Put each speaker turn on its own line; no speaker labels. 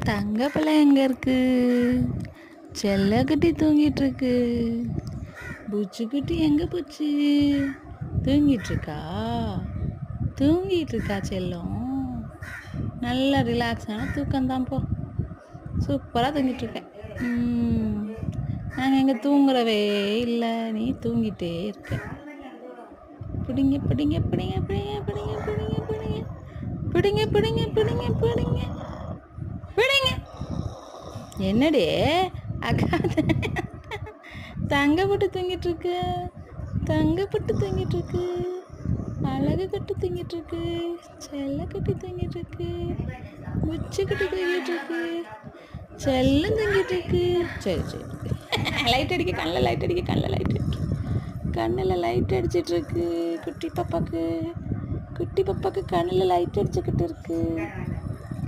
தங்கப்பிள்ளை எங்க இருக்கு? செல்லக்குட்டி தூங்கிட்டு இருக்கு. பூச்சிக்குட்டி எங்க போச்சு? தூங்கிட்டு இருக்கா? தூங்கிட்டு இருக்கா செல்லம்? நல்லா ரிலாக்ஸான தூக்கம்தான் போ. சூப்பராக தூங்கிட்டு இருக்கேன். நாங்கள் எங்கே தூங்குறவே இல்லை, நீ தூங்கிட்டே இருக்க. பிடிங்க பிடிங்க பிடிங்க பிடிங்க பிடிங்க பிடிங்க பிடிங்க பிடிங்க பிடிங்க பிடிங்க பிடிங்க பிடிங்க. என்னடி அக்கா தங்கப்பட்டு தூங்கிட்டு இருக்கு, தங்கப்பட்டு தூங்கிட்டு இருக்கு, அழகு கட்டு தூங்கிட்டு இருக்கு, செல்ல கட்டி தூங்கிட்டு இருக்கு, முச்சு கட்டி தூங்கிட்டு இருக்கு, செல்லம் தூங்கிட்டு இருக்கு. சரி சரி லைட் அடிக்க கண்ணில் லைட் அடிக்க கண்ணில் லைட் அடிக்க கண்ணில் லைட் அடிச்சிட்டு இருக்கு. குட்டி பாப்பாக்கு கண்ணில் லைட் அடிச்சுக்கிட்டு இருக்கு.